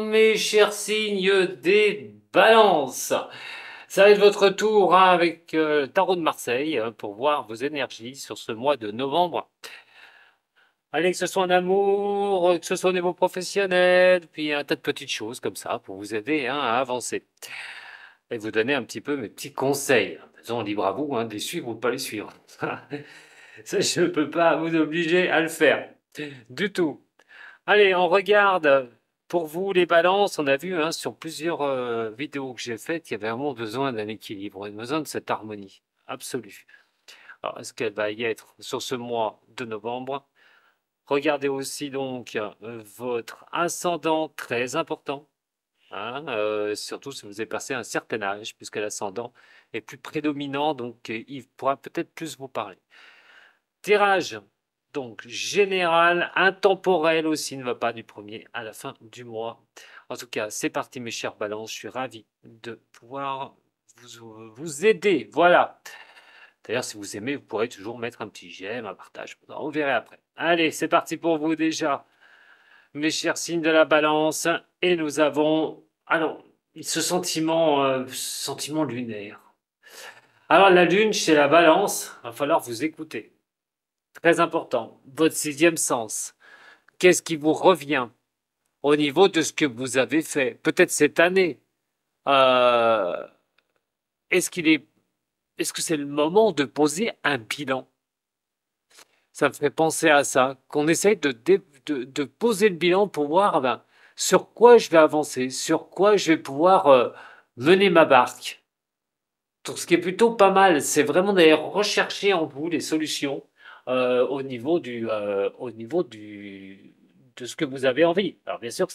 mes chers signes des balances. Ça va être votre tour avec le tarot de Marseille pour voir vos énergies sur ce mois de novembre. Allez, que ce soit en amour, que ce soit au niveau professionnel, puis un tas de petites choses comme ça pour vous aider à avancer. Et vous donner un petit peu mes petits conseils. Faisons libre à vous de les suivre ou de pas les suivre. Ça, je ne peux pas vous obliger à le faire. Du tout. Allez, on regarde. Pour vous, les balances, on a vu sur plusieurs vidéos que j'ai faites qu'il y avait vraiment besoin d'un équilibre, on a besoin de cette harmonie absolue. Alors, est-ce qu'elle va y être sur ce mois de novembre? Regardez aussi donc votre ascendant très important, surtout si vous avez passé un certain âge, puisque l'ascendant est plus prédominant, donc il pourra peut-être plus vous parler. Tirage donc général, intemporel aussi, ne va pas du premier à la fin du mois. En tout cas, c'est parti mes chers balances, je suis ravi de pouvoir vous aider. Voilà. D'ailleurs, si vous aimez, vous pourrez toujours mettre un petit j'aime, un partage. On verra après. Allez, c'est parti pour vous déjà, mes chers signes de la balance. Et nous avons, alors, ce sentiment lunaire. Alors, la lune chez la balance, il va falloir vous écouter. Très important, votre sixième sens. Qu'est-ce qui vous revient au niveau de ce que vous avez fait? Peut-être cette année. Euh, est-ce qu'il est, est-ce que c'est le moment de poser un bilan? Ça me fait penser à ça, qu'on essaye de poser le bilan pour voir sur quoi je vais avancer, sur quoi je vais pouvoir mener ma barque. Donc, ce qui est plutôt pas mal, c'est vraiment d'ailleurs rechercher en vous les solutions au niveau de ce que vous avez envie. Alors bien sûr,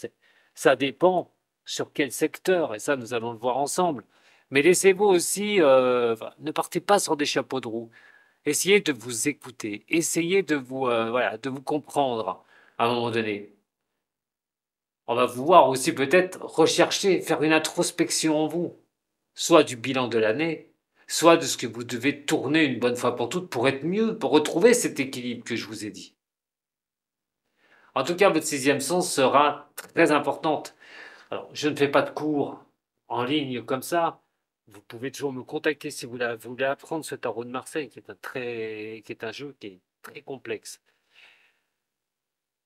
ça dépend sur quel secteur, et ça nous allons le voir ensemble. Mais laissez-vous aussi, ne partez pas sur des chapeaux de roue. Essayez de vous écouter, essayez de voilà, de vous comprendre à un moment donné. On va vous voir aussi peut-être rechercher, faire une introspection en vous, soit du bilan de l'année, soit de ce que vous devez tourner une bonne fois pour toutes pour être mieux, pour retrouver cet équilibre que je vous ai dit. En tout cas, votre sixième sens sera très importante. Alors, je ne fais pas de cours en ligne comme ça. Vous pouvez toujours me contacter si vous voulez apprendre ce tarot de Marseille, qui est un jeu qui est très complexe.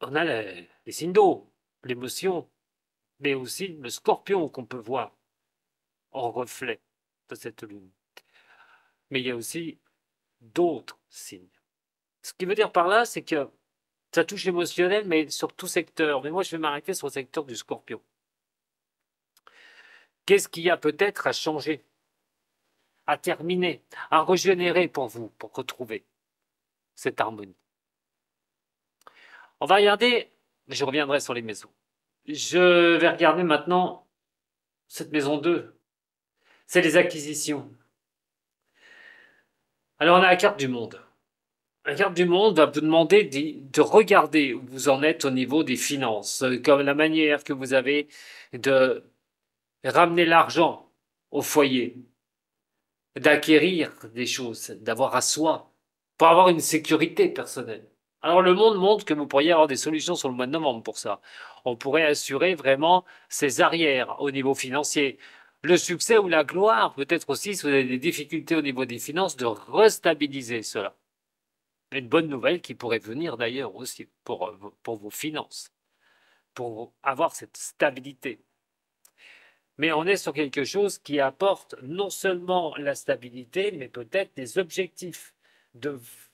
On a les signes d'eau, l'émotion, mais aussi le scorpion qu'on peut voir en reflet de cette lune. Mais il y a aussi d'autres signes. Ce qui veut dire par là, c'est que ça touche l'émotionnel, mais sur tout secteur. Mais moi, je vais m'arrêter sur le secteur du scorpion. Qu'est-ce qu'il y a peut-être à changer, à terminer, à régénérer pour vous, pour retrouver cette harmonie? On va regarder, je reviendrai sur les maisons. Je vais regarder maintenant cette maison 2. C'est les acquisitions. Alors, on a la carte du monde. La carte du monde va vous demander de regarder où vous en êtes au niveau des finances, comme la manière que vous avez de ramener l'argent au foyer, d'acquérir des choses, d'avoir à soi, pour avoir une sécurité personnelle. Alors le monde montre que vous pourriez avoir des solutions sur le mois de novembre pour ça. On pourrait assurer vraiment ses arrières au niveau financier. Le succès ou la gloire, peut-être aussi, si vous avez des difficultés au niveau des finances, de restabiliser cela. Une bonne nouvelle qui pourrait venir d'ailleurs aussi pour vos finances, pour avoir cette stabilité. Mais on est sur quelque chose qui apporte non seulement la stabilité, mais peut-être des objectifs.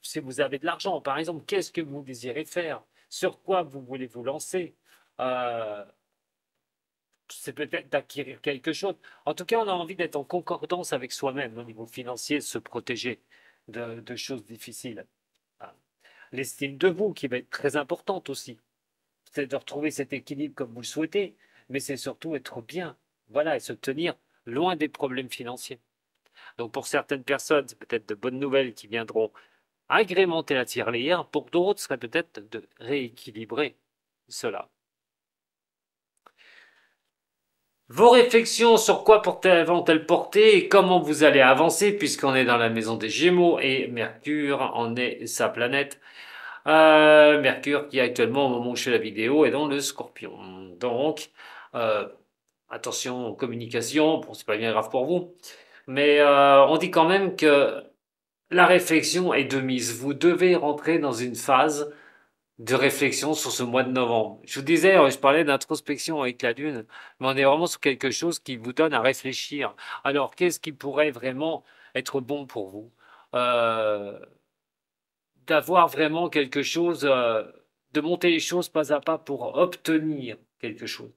Si vous avez de l'argent, par exemple, qu'est-ce que vous désirez faire? Sur quoi vous voulez vous lancer? Euh, c'est peut-être d'acquérir quelque chose. En tout cas, on a envie d'être en concordance avec soi-même au niveau financier, de se protéger de choses difficiles. Ah. L'estime de vous qui va être très importante aussi. C'est de retrouver cet équilibre comme vous le souhaitez, mais c'est surtout être bien, voilà, et se tenir loin des problèmes financiers. Donc pour certaines personnes, c'est peut-être de bonnes nouvelles qui viendront agrémenter la tirelire, pour d'autres, ce serait peut-être de rééquilibrer cela. Vos réflexions sur quoi vont-elles porter et comment vous allez avancer, puisqu'on est dans la maison des Gémeaux et Mercure en est sa planète. Mercure qui actuellement au moment où je fais la vidéo est dans le Scorpion. Donc, euh, attention aux communications, bon, c'est pas bien grave pour vous, mais on dit quand même que la réflexion est de mise. Vous devez rentrer dans une phase de réflexion sur ce mois de novembre. Je vous disais, je parlais d'introspection avec la Lune, mais on est vraiment sur quelque chose qui vous donne à réfléchir. Alors, qu'est-ce qui pourrait vraiment être bon pour vous? Euh, D'avoir vraiment quelque chose, de monter les choses pas à pas pour obtenir quelque chose.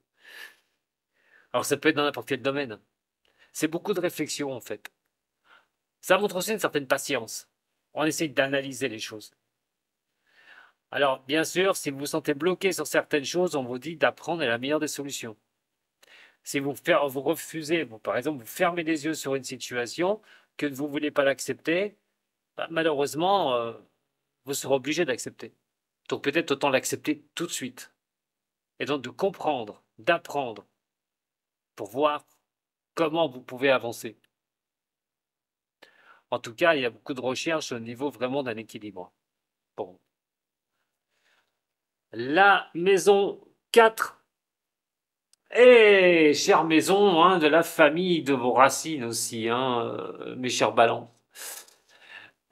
Alors, ça peut être dans n'importe quel domaine. C'est beaucoup de réflexion, en fait. Ça montre aussi une certaine patience. On essaye d'analyser les choses. Alors, bien sûr, si vous vous sentez bloqué sur certaines choses, on vous dit d'apprendre est la meilleure des solutions. Si vous refusez, par exemple, vous fermez les yeux sur une situation, que vous ne voulez pas l'accepter, bah, malheureusement, vous serez obligé d'accepter. Donc peut-être autant l'accepter tout de suite. Et donc de comprendre, d'apprendre, pour voir comment vous pouvez avancer. En tout cas, il y a beaucoup de recherches au niveau vraiment d'un équilibre. Bon. La maison 4. Et chère maison, hein, de la famille, de vos racines aussi, hein, mes chers ballons.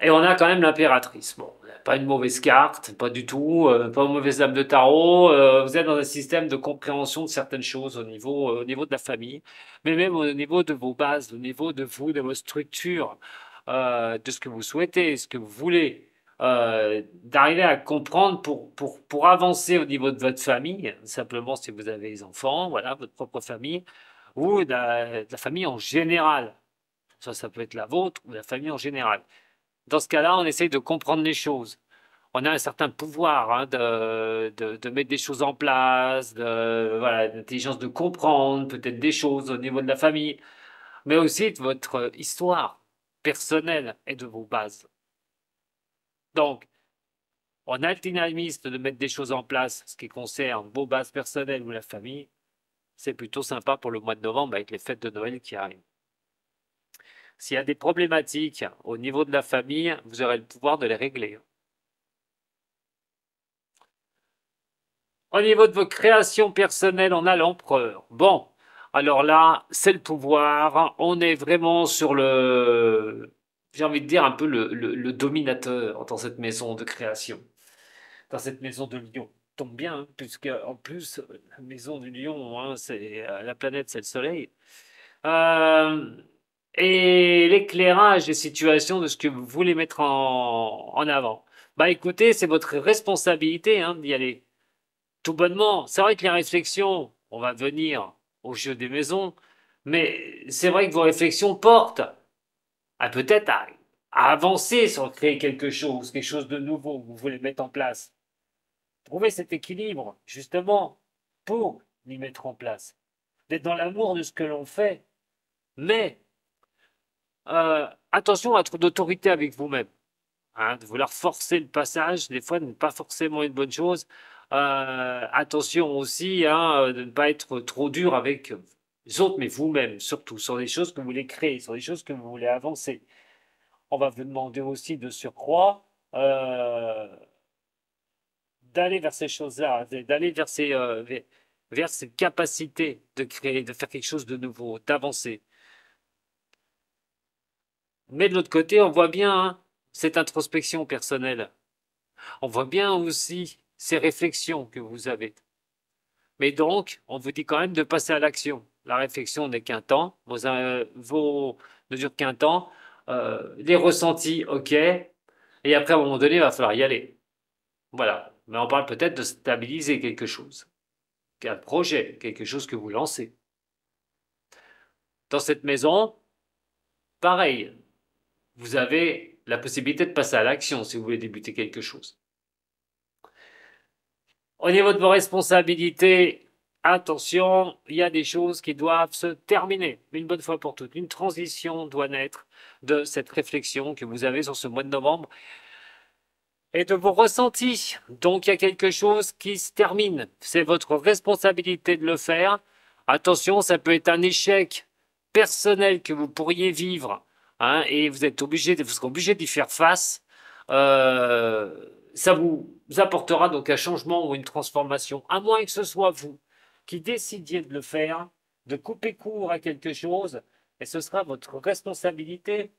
Et on a quand même l'impératrice. Bon, pas une mauvaise carte, pas du tout, pas une mauvaise dame de tarot. Vous êtes dans un système de compréhension de certaines choses au niveau de la famille, mais même au niveau de vos bases, au niveau de vous, de vos structures, de ce que vous souhaitez, ce que vous voulez, d'arriver à comprendre pour avancer au niveau de votre famille, simplement si vous avez des enfants, voilà, votre propre famille, ou de la famille en général. Ça peut être la vôtre ou la famille en général. Dans ce cas-là, on essaye de comprendre les choses. On a un certain pouvoir hein, de mettre des choses en place, voilà, l'intelligence de comprendre peut-être des choses au niveau de la famille, mais aussi de votre histoire personnelle et de vos bases. Donc, on a le dynamisme de mettre des choses en place, ce qui concerne vos bases personnelles ou la famille. C'est plutôt sympa pour le mois de novembre avec les fêtes de Noël qui arrivent. S'il y a des problématiques au niveau de la famille, vous aurez le pouvoir de les régler. Au niveau de vos créations personnelles, on a l'empereur. Bon, alors là, c'est le pouvoir. On est vraiment sur j'ai envie de dire un peu le dominateur dans cette maison de création, dans cette maison de Lion. Tombe bien, hein, puisque en plus, la maison du Lion, hein, c'est la planète, c'est le Soleil. Euh, et l'éclairage des situations de ce que vous voulez mettre en avant. Bah écoutez, c'est votre responsabilité hein, d'y aller. Tout bonnement, c'est vrai que les réflexions, on va venir au jeu des maisons, mais c'est vrai que vos réflexions portent à peut-être à avancer sur créer quelque chose de nouveau que vous voulez mettre en place. Trouver cet équilibre, justement, pour l'y mettre en place. D'être dans l'amour de ce que l'on fait, mais attention à être d'autorité avec vous-même. Hein, de vouloir forcer le passage, des fois, n'est pas forcément une bonne chose. Attention aussi hein, de ne pas être trop dur avec les autres, mais vous-même, surtout, sur des choses que vous voulez créer, sur des choses que vous voulez avancer. On va vous demander aussi de surcroît d'aller vers ces choses-là, d'aller vers cette capacité de créer, de faire quelque chose de nouveau, d'avancer. Mais de l'autre côté, on voit bien hein, cette introspection personnelle. On voit bien aussi ces réflexions que vous avez. Mais donc, on vous dit quand même de passer à l'action. La réflexion n'est qu'un temps, vos ne durent qu'un temps. Les ressentis, ok. Et après, à un moment donné, il va falloir y aller. Voilà. Mais on parle peut-être de stabiliser quelque chose, un projet, quelque chose que vous lancez. Dans cette maison, pareil, vous avez la possibilité de passer à l'action si vous voulez débuter quelque chose. Au niveau de vos responsabilités, attention, il y a des choses qui doivent se terminer une bonne fois pour toutes. Une transition doit naître de cette réflexion que vous avez sur ce mois de novembre et de vos ressentis. Donc il y a quelque chose qui se termine. C'est votre responsabilité de le faire. Attention, ça peut être un échec personnel que vous pourriez vivre hein, et vous serez obligé d'y faire face. ça vous apportera donc un changement ou une transformation, à moins que ce soit vous qui décidiez de le faire, de couper court à quelque chose, et ce sera votre responsabilité.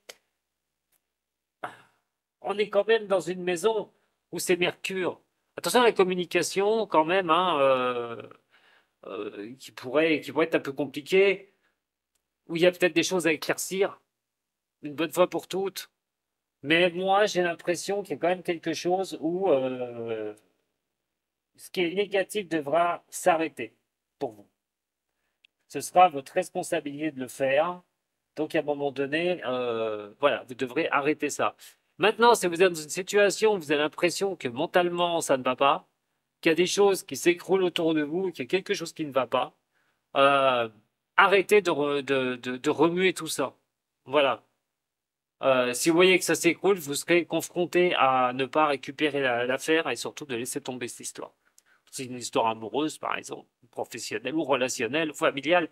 On est quand même dans une maison où c'est Mercure. Attention à la communication quand même, hein, qui pourrait être un peu compliquée, où il y a peut-être des choses à éclaircir, une bonne fois pour toutes. Mais moi, j'ai l'impression qu'il y a quand même quelque chose où ce qui est négatif devra s'arrêter pour vous. Ce sera votre responsabilité de le faire. Donc, à un moment donné, voilà, vous devrez arrêter ça. Maintenant, si vous êtes dans une situation où vous avez l'impression que mentalement, ça ne va pas, qu'il y a des choses qui s'écroulent autour de vous, qu'il y a quelque chose qui ne va pas, euh, arrêtez de remuer tout ça. Voilà. Si vous voyez que ça s'écroule, vous serez confronté à ne pas récupérer l'affaire et surtout de laisser tomber cette histoire. C'est une histoire amoureuse, par exemple, professionnelle ou relationnelle ou familiale.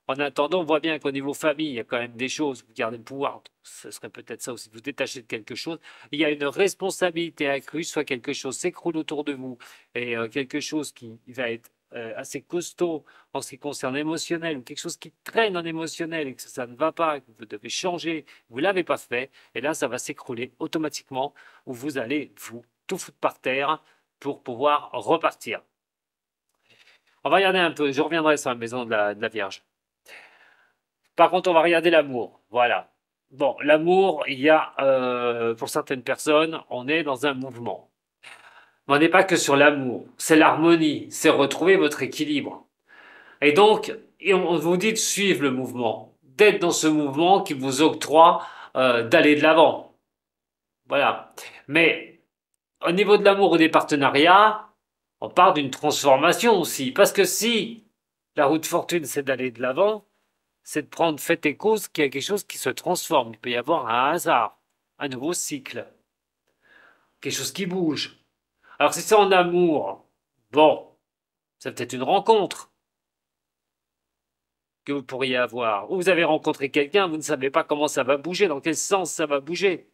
En attendant, on voit bien qu'au niveau famille, il y a quand même des choses, vous gardez le pouvoir. Ce serait peut-être ça aussi, vous détachez de quelque chose. Il y a une responsabilité accrue, soit quelque chose s'écroule autour de vous et quelque chose qui va être assez costaud en ce qui concerne l'émotionnel ou quelque chose qui traîne en émotionnel et que ça ne va pas, que vous devez changer, vous ne l'avez pas fait, et là, ça va s'écrouler automatiquement ou vous allez vous tout foutre par terre pour pouvoir repartir. On va regarder un peu, je reviendrai sur la maison de la Vierge. Par contre, on va regarder l'amour. Voilà. Bon, l'amour, il y a, pour certaines personnes, on est dans un mouvement. Mais on n'est pas que sur l'amour, c'est l'harmonie, c'est retrouver votre équilibre. Et donc, on vous dit de suivre le mouvement, d'être dans ce mouvement qui vous octroie d'aller de l'avant. Voilà. Mais au niveau de l'amour ou des partenariats, on part d'une transformation aussi. Parce que si la route fortune, c'est d'aller de l'avant, c'est de prendre fait et cause qu'il y a quelque chose qui se transforme. Il peut y avoir un hasard, un nouveau cycle, quelque chose qui bouge. Alors si c'est en amour, bon, c'est peut-être une rencontre que vous pourriez avoir. Ou vous avez rencontré quelqu'un, vous ne savez pas comment ça va bouger, dans quel sens ça va bouger.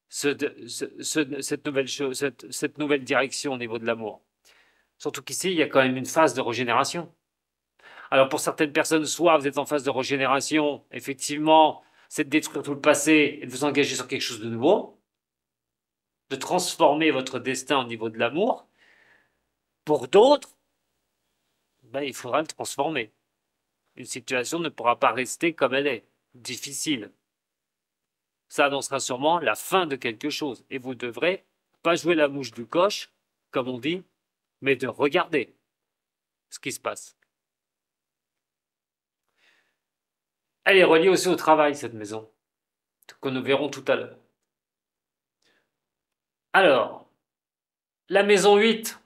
Cette nouvelle chose, cette nouvelle direction au niveau de l'amour. Surtout qu'ici, il y a quand même une phase de régénération. Alors pour certaines personnes, soit vous êtes en phase de régénération, effectivement, c'est de détruire tout le passé et de vous engager sur quelque chose de nouveau, de transformer votre destin au niveau de l'amour. Pour d'autres, ben, il faudra le transformer. Une situation ne pourra pas rester comme elle est, difficile. Ça annoncera sûrement la fin de quelque chose. Et vous devrez pas jouer la mouche du coche, comme on dit, mais de regarder ce qui se passe. Elle est reliée aussi au travail, cette maison, que nous verrons tout à l'heure. Alors, la maison 8.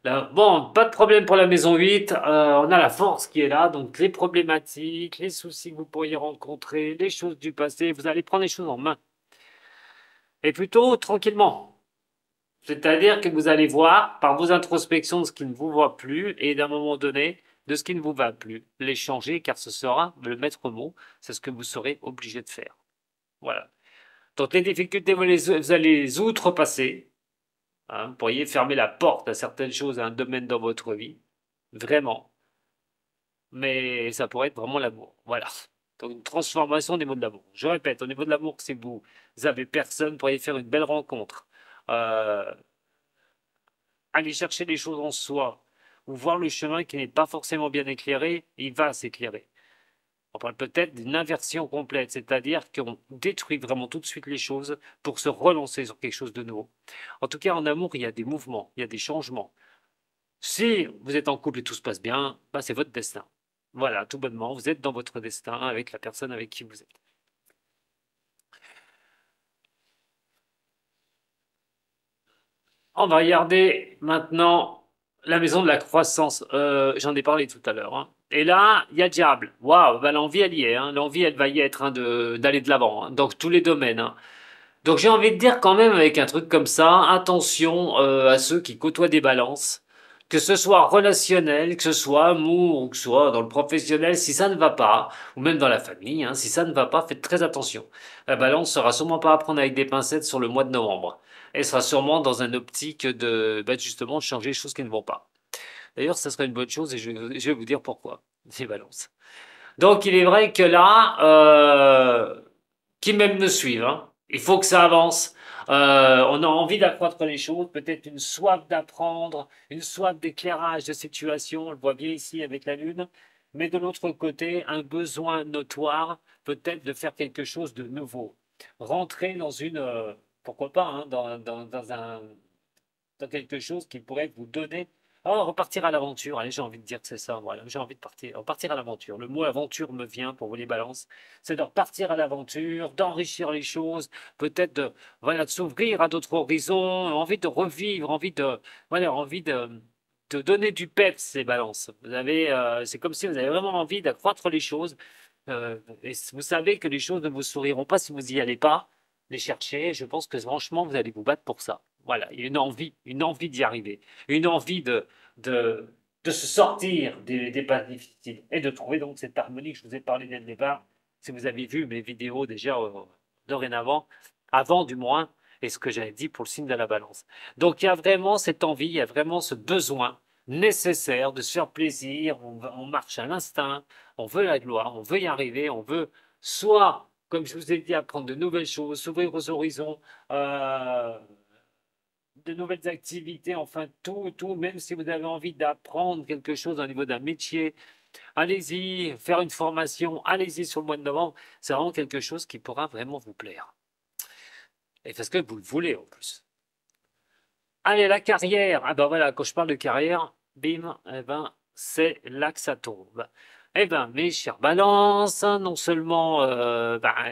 Là, bon, pas de problème pour la maison 8. On a la force qui est là, donc les problématiques, les soucis que vous pourriez rencontrer, les choses du passé, vous allez prendre les choses en main. Et plutôt tranquillement. C'est-à-dire que vous allez voir par vos introspections de ce qui ne vous va plus et d'un moment donné de ce qui ne vous va plus. Les changer car ce sera le maître mot, c'est ce que vous serez obligé de faire. Voilà. Donc les difficultés, vous allez les outrepasser. Hein, vous pourriez fermer la porte à certaines choses, à un domaine dans votre vie. Vraiment. Mais ça pourrait être vraiment l'amour. Voilà. Donc une transformation au niveau de l'amour. Je répète, au niveau de l'amour, si vous avez personne, vous pourriez faire une belle rencontre. Euh, Aller chercher les choses en soi, ou voir le chemin qui n'est pas forcément bien éclairé, il va s'éclairer. On parle peut-être d'une inversion complète, c'est-à-dire qu'on détruit vraiment tout de suite les choses pour se relancer sur quelque chose de nouveau. En tout cas, en amour, il y a des mouvements, il y a des changements. Si vous êtes en couple et tout se passe bien, bah c'est votre destin. Voilà, tout bonnement, vous êtes dans votre destin avec la personne avec qui vous êtes. On va regarder maintenant la maison de la croissance. J'en ai parlé tout à l'heure, hein. Et là, il y a diable. Waouh, bah, l'envie, elle y est, hein. L'envie, elle va y être, hein, d'aller de l'avant, hein, dans tous les domaines, hein. Donc j'ai envie de dire quand même avec un truc comme ça, attention à ceux qui côtoient des balances, que ce soit relationnel, que ce soit amour, ou que ce soit dans le professionnel, si ça ne va pas, ou même dans la famille, hein, si ça ne va pas, faites très attention. La balance sera sûrement pas à prendre avec des pincettes sur le mois de novembre. et sera sûrement dans un optique de justement de changer les choses qui ne vont pas. D'ailleurs, ça serait une bonne chose et je vais vous dire pourquoi. C'est balance. Donc, il est vrai que là, qui même me suivent, hein, il faut que ça avance. On a envie d'accroître les choses, peut-être une soif d'apprendre, une soif d'éclairage de situation, on le voit bien ici avec la Lune, mais de l'autre côté, un besoin notoire, peut-être de faire quelque chose de nouveau. Rentrer dans une, pourquoi pas, hein, dans quelque chose qui pourrait vous donner. Oh, repartir à l'aventure. Allez, j'ai envie de dire que c'est ça. Voilà, j'ai envie de partir. Repartir à l'aventure. Le mot aventure me vient pour vous les balances. C'est de repartir à l'aventure, d'enrichir les choses, peut-être de, voilà, de s'ouvrir à d'autres horizons, envie de revivre, envie de, voilà, envie de donner du peps, ces balances. Vous avez, c'est comme si vous avez vraiment envie d'accroître les choses. Et vous savez que les choses ne vous souriront pas si vous n'y allez pas les chercher. Je pense que franchement, vous allez vous battre pour ça. Voilà, il y a une envie d'y arriver, une envie de, de se sortir des passes difficiles et de trouver donc cette harmonie que je vous ai parlé dès le départ. Si vous avez vu mes vidéos déjà dorénavant, avant du moins, et ce que j'avais dit pour le signe de la balance. Donc il y a vraiment cette envie, il y a vraiment ce besoin nécessaire de se faire plaisir, on marche à l'instinct, on veut la gloire, on veut y arriver, on veut soit, comme je vous ai dit, apprendre de nouvelles choses, s'ouvrir aux horizons, euh, de nouvelles activités, enfin tout, même si vous avez envie d'apprendre quelque chose au niveau d'un métier, allez-y, faire une formation, allez-y sur le mois de novembre, c'est vraiment quelque chose qui pourra vraiment vous plaire. Et parce que vous le voulez en plus. Allez, la carrière, ah ben voilà, quand je parle de carrière, bim, eh ben, c'est là que ça tombe. Eh ben, mes chers balances, hein, non seulement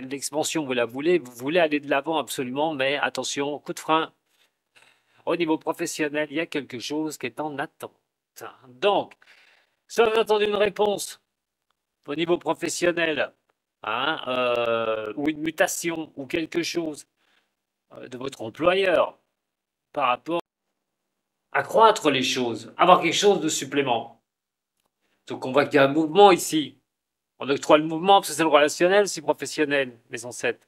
l'expansion, vous la voulez, vous voulez aller de l'avant absolument, mais attention, coup de frein, au niveau professionnel, il y a quelque chose qui est en attente. Donc, soit vous attendez une réponse au niveau professionnel, hein, ou une mutation, ou quelque chose de votre employeur par rapport à accroître les choses, avoir quelque chose de supplément. Donc, on voit qu'il y a un mouvement ici. On octroie le mouvement parce que c'est le relationnel, c'est professionnel, mes ancêtres.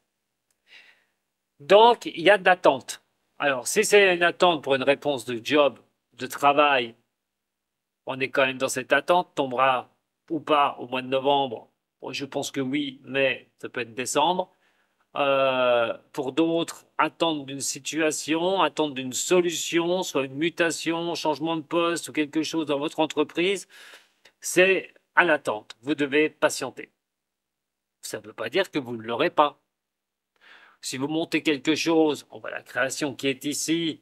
Donc, il y a de l'attente. Alors, si c'est une attente pour une réponse de job, de travail, on est quand même dans cette attente, tombera ou pas au mois de novembre. Bon, je pense que oui, mais ça peut être décembre. Pour d'autres, attendre d'une situation, attendre d'une solution, soit une mutation, changement de poste ou quelque chose dans votre entreprise, c'est à l'attente. Vous devez patienter. Ça ne veut pas dire que vous ne l'aurez pas. Si vous montez quelque chose, on voit la création qui est ici,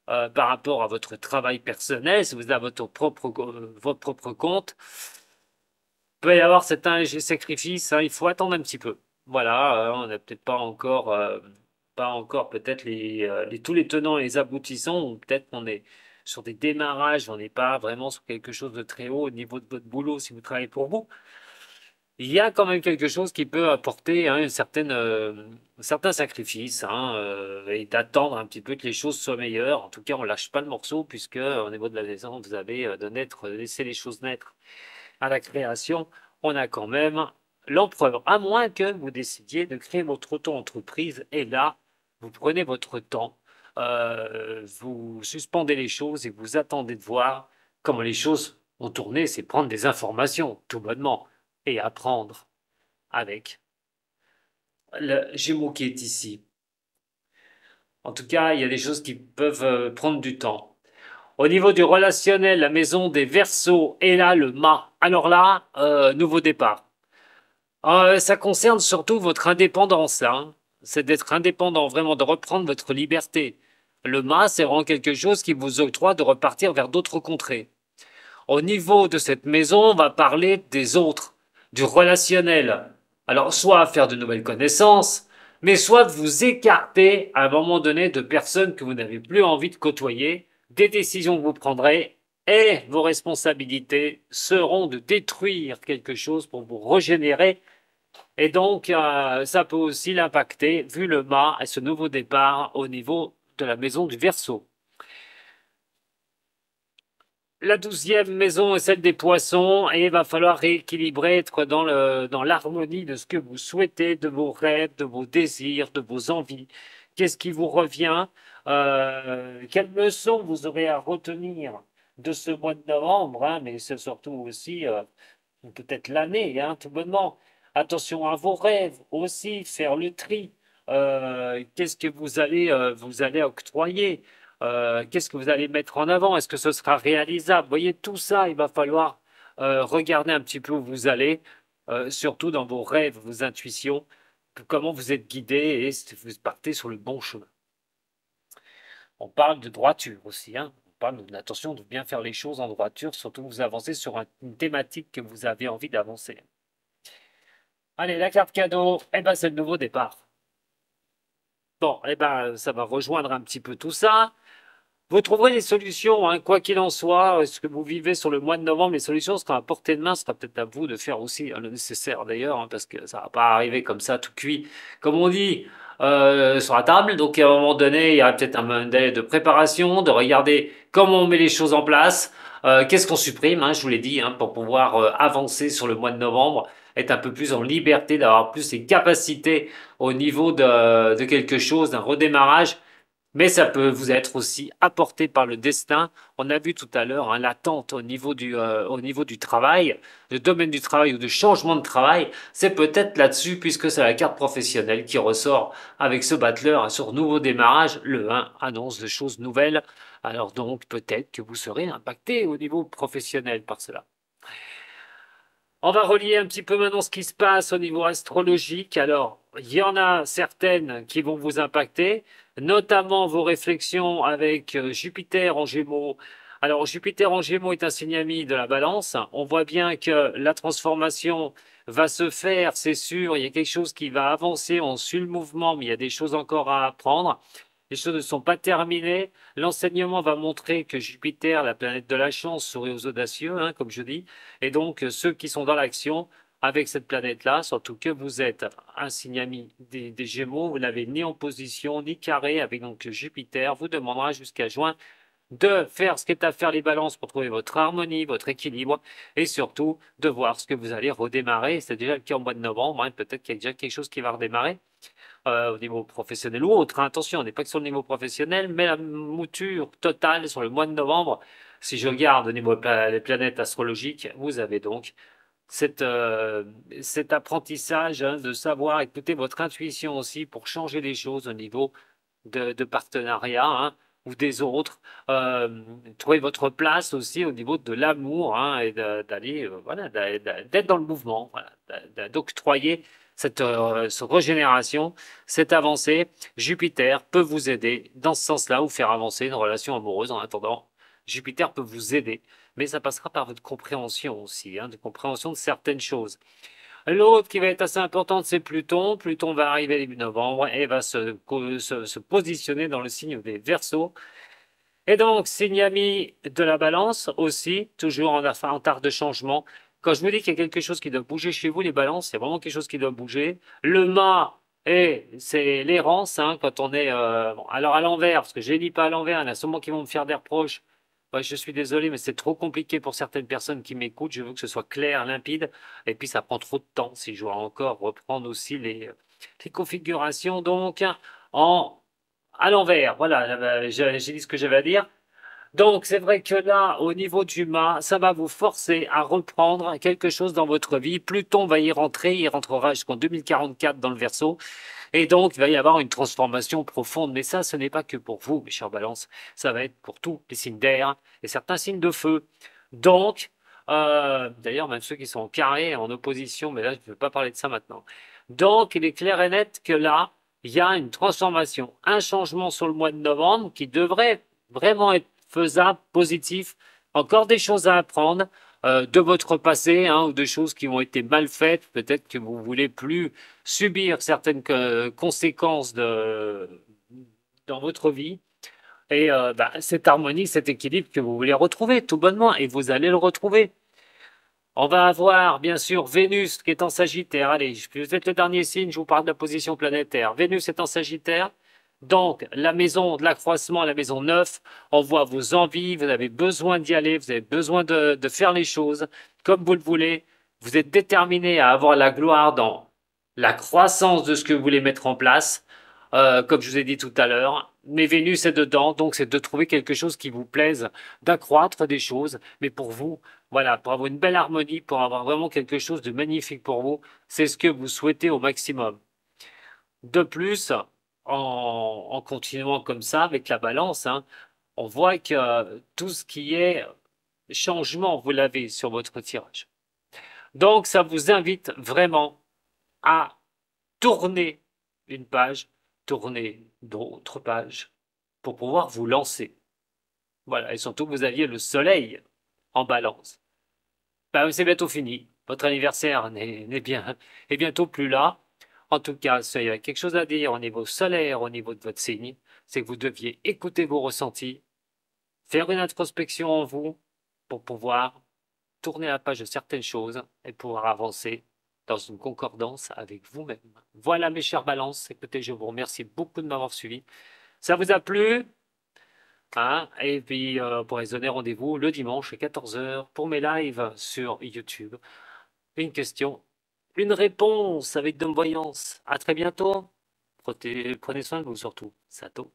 par rapport à votre travail personnel, si vous avez votre propre compte, il peut y avoir certains sacrifices, hein, il faut attendre un petit peu. Voilà, on n'a peut-être pas encore peut-être tous les tenants et les aboutissants, ou peut-être qu'on est sur des démarrages, on n'est pas vraiment sur quelque chose de très haut au niveau de votre boulot si vous travaillez pour vous. Il y a quand même quelque chose qui peut apporter hein, un certain sacrifice hein, et d'attendre un petit peu que les choses soient meilleures. En tout cas, on lâche pas le morceau puisque au niveau de la naissance, vous avez de naître, laisser les choses naître à la création. On a quand même l'empereur, à moins que vous décidiez de créer votre auto-entreprise. Et là, vous prenez votre temps, vous suspendez les choses et vous attendez de voir comment les choses ont tourné. C'est prendre des informations, tout bonnement, et apprendre avec le Gémeaux qui est ici. En tout cas, il y a des choses qui peuvent prendre du temps. Au niveau du relationnel, la maison des Verseaux et là le mât. Alors là, nouveau départ. Ça concerne surtout votre indépendance, hein. C'est d'être indépendant, vraiment de reprendre votre liberté. Le mât, c'est vraiment quelque chose qui vous octroie de repartir vers d'autres contrées. Au niveau de cette maison, on va parler des autres, du relationnel. Alors, soit faire de nouvelles connaissances, mais soit de vous écarter à un moment donné de personnes que vous n'avez plus envie de côtoyer, des décisions que vous prendrez, et vos responsabilités seront de détruire quelque chose pour vous régénérer. Et donc, ça peut aussi l'impacter, vu le mât et ce nouveau départ au niveau de la maison du Verseau. La 12e maison est celle des poissons et il va falloir rééquilibrer, être dans l'harmonie de ce que vous souhaitez, de vos rêves, de vos désirs, de vos envies. Qu'est-ce qui vous revient? Quelle leçon vous aurez à retenir de ce mois de novembre, hein, mais c'est surtout aussi peut-être l'année, hein, tout bonnement. Attention à vos rêves aussi, faire le tri. Qu'est-ce que vous allez octroyer? Qu'est-ce que vous allez mettre en avant? Est-ce que ce sera réalisable? Vous voyez, tout ça, il va falloir regarder un petit peu où vous allez, surtout dans vos rêves, vos intuitions, comment vous êtes guidé et si vous partez sur le bon chemin. On parle de droiture aussi, hein. On parle d'attention de bien faire les choses en droiture, surtout que vous avancez sur une thématique que vous avez envie d'avancer. Allez, la carte cadeau, eh ben, c'est le nouveau départ. Bon, eh ben, ça va rejoindre un petit peu tout ça. Vous trouverez des solutions, hein, quoi qu'il en soit. Ce que vous vivez sur le mois de novembre, les solutions seront à portée de main. Ce sera peut-être à vous de faire aussi le nécessaire d'ailleurs, hein, parce que ça va pas arriver comme ça, tout cuit, comme on dit, sur la table. Donc à un moment donné, il y aura peut-être un délai de préparation, de regarder comment on met les choses en place, qu'est-ce qu'on supprime, hein, je vous l'ai dit, hein, pour pouvoir avancer sur le mois de novembre, être un peu plus en liberté, d'avoir plus les capacités au niveau de quelque chose, d'un redémarrage. Mais ça peut vous être aussi apporté par le destin. On a vu tout à l'heure hein, l'attente au niveau du travail, le domaine du travail ou de changement de travail. C'est peut-être là-dessus, puisque c'est la carte professionnelle qui ressort avec ce battleur sur nouveau démarrage. Le 1 annonce de choses nouvelles. Alors donc, peut-être que vous serez impacté au niveau professionnel par cela. On va relier un petit peu maintenant ce qui se passe au niveau astrologique. Alors, il y en a certaines qui vont vous impacter, notamment vos réflexions avec Jupiter en Gémeaux. Alors, Jupiter en Gémeaux est un signe ami de la Balance. On voit bien que la transformation va se faire, c'est sûr. Il y a quelque chose qui va avancer. On suit le mouvement, mais il y a des choses encore à apprendre. Les choses ne sont pas terminées. L'enseignement va montrer que Jupiter, la planète de la chance, sourit aux audacieux, hein, comme je dis. Et donc, ceux qui sont dans l'action avec cette planète-là, surtout que vous êtes un signe ami des Gémeaux, vous n'avez ni opposition ni carré avec donc Jupiter, vous demandera jusqu'à juin de faire ce qu'est à faire les balances pour trouver votre harmonie, votre équilibre et surtout de voir ce que vous allez redémarrer. C'est déjà le cas au mois de novembre, hein, peut-être qu'il y a déjà quelque chose qui va redémarrer au niveau professionnel ou autre. Hein. Attention, on n'est pas que sur le niveau professionnel, mais la mouture totale sur le mois de novembre, si je regarde au niveau des planètes astrologiques, vous avez donc cet, cet apprentissage hein, de savoir écouter votre intuition aussi pour changer les choses au niveau de partenariat hein, ou des autres. Trouver votre place aussi au niveau de l'amour hein, et d'aller, voilà, d'être dans le mouvement, voilà, d'octroyer cette régénération, cette avancée. Jupiter peut vous aider dans ce sens-là ou faire avancer une relation amoureuse en attendant. Jupiter peut vous aider, mais ça passera par votre compréhension aussi, hein, de compréhension de certaines choses. L'autre qui va être assez importante, c'est Pluton. Pluton va arriver début novembre et va se positionner dans le signe des Verseaux. Et donc, signe ami de la Balance aussi, toujours en tard de changement. Quand je vous dis qu'il y a quelque chose qui doit bouger chez vous, les Balances, il y a vraiment quelque chose qui doit bouger. Le mât, et c'est l'errance, hein, quand on est... bon, alors à l'envers, parce que je ne lis pas à l'envers, il y en a sûrement qui vont me faire des reproches. Ouais, je suis désolé, mais c'est trop compliqué pour certaines personnes qui m'écoutent. Je veux que ce soit clair, limpide. Et puis, ça prend trop de temps si je dois encore reprendre aussi les configurations. Donc, en, à l'envers. Voilà, j'ai dit ce que j'avais à dire. Donc, c'est vrai que là, au niveau du mât, ça va vous forcer à reprendre quelque chose dans votre vie. Pluton va y rentrer. Il rentrera jusqu'en 2044 dans le Verseau. Et donc, il va y avoir une transformation profonde. Mais ça, ce n'est pas que pour vous, mes chers balances. Ça va être pour tous les signes d'air et certains signes de feu. Donc, d'ailleurs, même ceux qui sont en carré, en opposition, mais là, je ne veux pas parler de ça maintenant. Donc, il est clair et net que là, il y a une transformation, un changement sur le mois de novembre qui devrait vraiment être faisable, positif. Encore des choses à apprendre de votre passé hein, ou de choses qui ont été mal faites. Peut-être que vous voulez plus subir certaines conséquences dans votre vie. Et bah, cette harmonie, cet équilibre que vous voulez retrouver tout bonnement, et vous allez le retrouver. On va avoir bien sûr Vénus qui est en Sagittaire. Allez, vous êtes le dernier signe, je vous parle de la position planétaire. Vénus est en Sagittaire. Donc, la maison de l'accroissement, la maison 9, on voit vos envies, vous avez besoin d'y aller, vous avez besoin de faire les choses comme vous le voulez. Vous êtes déterminé à avoir la gloire dans la croissance de ce que vous voulez mettre en place. comme je vous ai dit tout à l'heure. Mais Vénus est dedans, donc c'est de trouver quelque chose qui vous plaise, d'accroître des choses. Mais pour vous, voilà, pour avoir une belle harmonie, pour avoir vraiment quelque chose de magnifique pour vous, c'est ce que vous souhaitez au maximum. De plus, en continuant comme ça avec la balance, hein, on voit que tout ce qui est changement, vous l'avez sur votre tirage. Donc, ça vous invite vraiment à tourner une page, tourner d'autres pages pour pouvoir vous lancer. Voilà, et surtout que vous aviez le soleil en balance. Ben, c'est bientôt fini. Votre anniversaire est bientôt plus là. En tout cas, s'il y a quelque chose à dire au niveau solaire, au niveau de votre signe, c'est que vous deviez écouter vos ressentis, faire une introspection en vous pour pouvoir tourner la page de certaines choses et pouvoir avancer dans une concordance avec vous-même. Voilà mes chers balances. Écoutez, je vous remercie beaucoup de m'avoir suivi. Ça vous a plu? Hein? Et puis, vous pourrez se donner rendez-vous le dimanche à 14 heures pour mes lives sur YouTube. Une question, une réponse avec Dom Voyance. À très bientôt. Prenez soin de vous surtout. Sato.